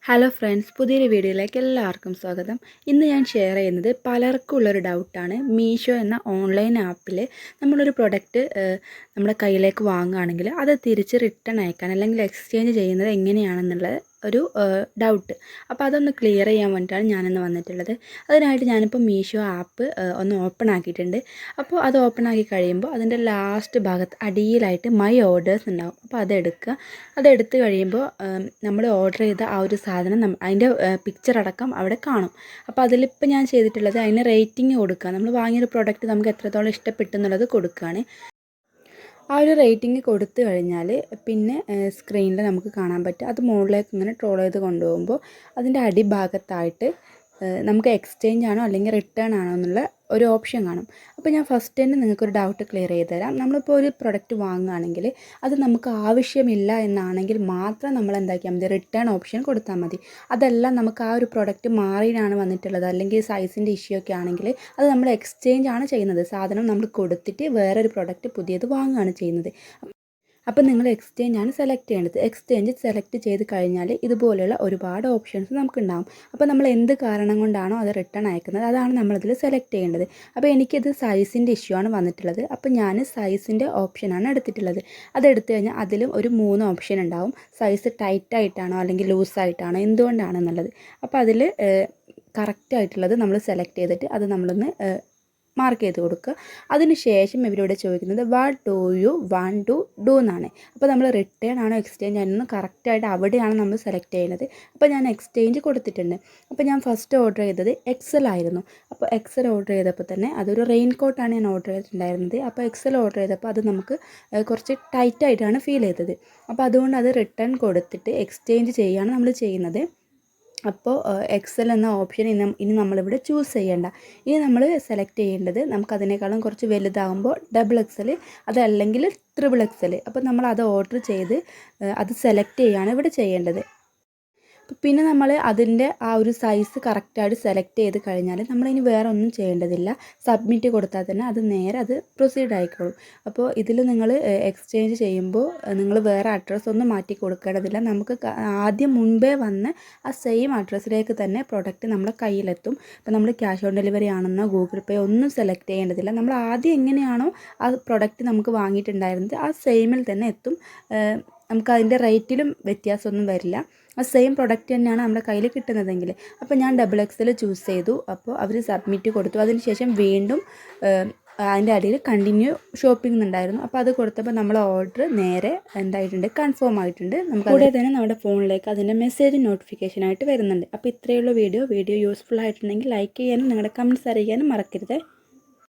Hello friends, പുതിയൊരു വീഡിയോയിലേക്ക് എല്ലാവർക്കും സ്വാഗതം. ഇന്ന് ഞാൻ ഷെയർ ചെയ്യുന്നത് പലർക്കും ഉള്ളൊരു ഡൗട്ടാണ്. മീഷോ എന്ന ഓൺലൈൻ ആപ്പിൽ നമ്മളൊരു പ്രൊഡക്റ്റ് നമ്മുടെ കയ്യിലേക്ക് വാങ്ങുകയാണെങ്കിൽ അത് തിരിച്ച് റിട്ടേൺ അയക്കാൻ അല്ലെങ്കിൽ എക്സ്ചേഞ്ച് ചെയ്യുന്നത് എങ്ങനെയാണെന്നുള്ള ഒരു ഡൗട്ട്. അപ്പോൾ അതൊന്ന് ക്ലിയർ ചെയ്യാൻ വേണ്ടിയിട്ടാണ് ഞാനിന്ന് വന്നിട്ടുള്ളത്. അതിനായിട്ട് ഞാനിപ്പോൾ മീഷോ ആപ്പ് ഒന്ന് ഓപ്പൺ ആക്കിയിട്ടുണ്ട്. അപ്പോൾ അത് ഓപ്പൺ ആക്കി കഴിയുമ്പോൾ അതിൻ്റെ ലാസ്റ്റ് ഭാഗത്ത് അടിയിലായിട്ട് മൈ ഓർഡേഴ്സ് ഉണ്ടാവും. അപ്പോൾ അതെടുത്ത് കഴിയുമ്പോൾ നമ്മൾ ഓർഡർ ചെയ്ത ആ ഒരു സാധനം അതിൻ്റെ പിക്ചർ അടക്കം അവിടെ കാണും. അപ്പോൾ അതിലിപ്പോൾ ഞാൻ ചെയ്തിട്ടുള്ളത് അതിന് റേറ്റിംഗ് കൊടുക്കുക. നമ്മൾ വാങ്ങിയൊരു പ്രോഡക്റ്റ് നമുക്ക് എത്രത്തോളം ഇഷ്ടപ്പെട്ടു എന്നുള്ളത് കൊടുക്കുകയാണ്. ആ ഒരു റേറ്റിംഗ് കൊടുത്തു കഴിഞ്ഞാൽ പിന്നെ സ്ക്രീനിൽ നമുക്ക് കാണാൻ പറ്റും. അത് മുകളിലേക്ക് ഇങ്ങനെ ട്രോൾ ചെയ്ത് കൊണ്ടുപോകുമ്പോൾ അതിൻ്റെ അടിഭാഗത്തായിട്ട് നമുക്ക് എക്സ്ചേഞ്ച് ആണോ അല്ലെങ്കിൽ റിട്ടേൺ ആണോ എന്നുള്ള ഒരു ഓപ്ഷൻ കാണും. അപ്പോൾ ഞാൻ ഫസ്റ്റ് തന്നെ നിങ്ങൾക്കൊരു ഡൗട്ട് ക്ലിയർ ചെയ്ത് തരാം. നമ്മളിപ്പോൾ ഒരു പ്രൊഡക്റ്റ് വാങ്ങുകയാണെങ്കിൽ അത് നമുക്ക് ആവശ്യമില്ല എന്നാണെങ്കിൽ മാത്രം നമ്മൾ എന്താക്കിയാൽ മതി, റിട്ടേൺ ഓപ്ഷൻ കൊടുത്താൽ മതി. അതല്ല നമുക്ക് ആ ഒരു പ്രൊഡക്റ്റ് മാറിയാണ് വന്നിട്ടുള്ളത് അല്ലെങ്കിൽ സൈസിൻ്റെ ഇഷ്യൂ ഒക്കെ ആണെങ്കിൽ അത് നമ്മൾ എക്സ്ചേഞ്ച് ആണ് ചെയ്യുന്നത്. സാധനം നമ്മൾ കൊടുത്തിട്ട് വേറൊരു പ്രൊഡക്റ്റ് പുതിയത് വാങ്ങുകയാണ് ചെയ്യുന്നത്. അപ്പോൾ നിങ്ങൾ എക്സ്ചേഞ്ച് ആണ് സെലക്ട് ചെയ്യേണ്ടത്. എക്സ്ചേഞ്ച് സെലക്ട് ചെയ്ത് കഴിഞ്ഞാൽ ഇതുപോലെയുള്ള ഒരുപാട് ഓപ്ഷൻസ് നമുക്കുണ്ടാകും. അപ്പോൾ നമ്മൾ എന്ത് കാരണം കൊണ്ടാണോ അത് റിട്ടേൺ അയക്കുന്നത് അതാണ് നമ്മളതിൽ സെലക്ട് ചെയ്യേണ്ടത്. അപ്പോൾ എനിക്കിത് സൈസിൻ്റെ ഇഷ്യൂ ആണ് വന്നിട്ടുള്ളത്. അപ്പോൾ ഞാൻ സൈസിൻ്റെ ഓപ്ഷനാണ് എടുത്തിട്ടുള്ളത്. അതെടുത്തു കഴിഞ്ഞാൽ അതിലും ഒരു 3 ഓപ്ഷൻ ഉണ്ടാവും. സൈസ് ടൈറ്റായിട്ടാണോ അല്ലെങ്കിൽ ലൂസായിട്ടാണോ എന്തുകൊണ്ടാണെന്നുള്ളത്. അപ്പോൾ അതിൽ കറക്റ്റായിട്ടുള്ളത് നമ്മൾ സെലക്ട് ചെയ്തിട്ട് അത് നമ്മളൊന്ന് മാർക്ക് ചെയ്ത് കൊടുക്കുക. അതിന് ശേഷം ഇവരോട് ചോദിക്കുന്നത് what do you want to do എന്നാണ്. അപ്പോൾ നമ്മൾ റിട്ടേൺ ആണോ എക്സ്ചേഞ്ച് ആണോ കറക്റ്റായിട്ട് അവിടെയാണ് നമ്മൾ സെലക്ട് ചെയ്യുന്നത്. അപ്പോൾ ഞാൻ എക്സ്ചേഞ്ച് കൊടുത്തിട്ടുണ്ട്. അപ്പോൾ ഞാൻ ഫസ്റ്റ് ഓർഡർ ചെയ്തത് എക്സൽ ആയിരുന്നു. അപ്പോൾ എക്സൽ ഓർഡർ ചെയ്തപ്പോൾ തന്നെ അതൊരു റെയിൻ കോട്ടാണ് ഞാൻ ഓർഡർ ചെയ്തിട്ടുണ്ടായിരുന്നത്. അപ്പോൾ എക്സൽ ഓർഡർ ചെയ്തപ്പോൾ അത് നമുക്ക് കുറച്ച് ടൈറ്റായിട്ടാണ് ഫീൽ ചെയ്തത്. അപ്പോൾ അതുകൊണ്ട് അത് റിട്ടേൺ കൊടുത്തിട്ട് എക്സ്ചേഞ്ച് ചെയ്യുകയാണ് നമ്മൾ ചെയ്യുന്നത്. അപ്പോൾ എക്സൽ എന്ന ഓപ്ഷൻ ഇനി നമ്മളിവിടെ ചൂസ് ചെയ്യേണ്ട. ഇനി നമ്മൾ സെലക്ട് ചെയ്യേണ്ടത് നമുക്കതിനേക്കാളും കുറച്ച് വലുതാകുമ്പോൾ ഡബിൾ എക്സൽ അതല്ലെങ്കിൽ ട്രിപ്പിൾ എക്സൽ. അപ്പോൾ നമ്മൾ അത് ഓർഡർ ചെയ്ത് അത് സെലക്ട് ചെയ്യുകയാണ് ഇവിടെ ചെയ്യേണ്ടത്. പിന്നെ നമ്മൾ അതിൻ്റെ ആ ഒരു സൈസ് കറക്റ്റായിട്ട് സെലക്ട് ചെയ്ത് കഴിഞ്ഞാൽ നമ്മളിനി വേറെ ഒന്നും ചെയ്യേണ്ടതില്ല. സബ്മിറ്റ് കൊടുത്താൽ തന്നെ അത് നേരെ അത് പ്രൊസീഡ് ആയിക്കോളും. അപ്പോൾ ഇതിൽ നിങ്ങൾ എക്സ്ചേഞ്ച് ചെയ്യുമ്പോൾ നിങ്ങൾ വേറെ അഡ്രസ്സ് ഒന്നും മാറ്റി കൊടുക്കേണ്ടതില്ല. നമുക്ക് ആദ്യം മുൻപേ വന്ന് ആ സെയിം അഡ്രസ്സിലേക്ക് തന്നെ പ്രൊഡക്റ്റ് നമ്മുടെ കയ്യിലെത്തും. അപ്പോൾ നമ്മൾ ക്യാഷ് ഓൺ ഡെലിവറി ആണെന്നോ ഗൂഗിൾ പേ ഒന്നും സെലക്ട് ചെയ്യേണ്ടതില്ല. നമ്മൾ ആദ്യം എങ്ങനെയാണോ ആ പ്രൊഡക്റ്റ് നമുക്ക് വാങ്ങിയിട്ടുണ്ടായിരുന്നത് ആ സെയിമിൽ തന്നെ എത്തും. നമുക്ക് അതിൻ്റെ റേറ്റിലും വ്യത്യാസമൊന്നും വരില്ല. ആ സെയിം പ്രൊഡക്റ്റ് തന്നെയാണ് നമ്മുടെ കയ്യിൽ കിട്ടുന്നതെങ്കിൽ. അപ്പോൾ ഞാൻ ഡബിൾ എക്സൽ ചൂസ് ചെയ്തു. അപ്പോൾ അവർ സബ്മിറ്റ് കൊടുത്തു. അതിനുശേഷം വീണ്ടും അതിൻ്റെ അടിയിൽ കണ്ടിന്യൂ ഷോപ്പിംഗ് ഉണ്ടായിരുന്നു. അപ്പോൾ അത് കൊടുത്തപ്പോൾ നമ്മളെ ഓർഡർ നേരെ എന്തായിട്ടുണ്ട്, കൺഫേം ആയിട്ടുണ്ട്. നമുക്ക് കൂടെ തന്നെ നമ്മുടെ ഫോണിലേക്ക് അതിൻ്റെ മെസ്സേജ് നോട്ടിഫിക്കേഷനായിട്ട് വരുന്നുണ്ട്. അപ്പോൾ ഇത്രയുള്ള വീഡിയോ യൂസ്ഫുൾ ആയിട്ടുണ്ടെങ്കിൽ ലൈക്ക് ചെയ്യാനും നിങ്ങളുടെ കമൻറ്റ്സ് അറിയിക്കാനും മറക്കരുത്.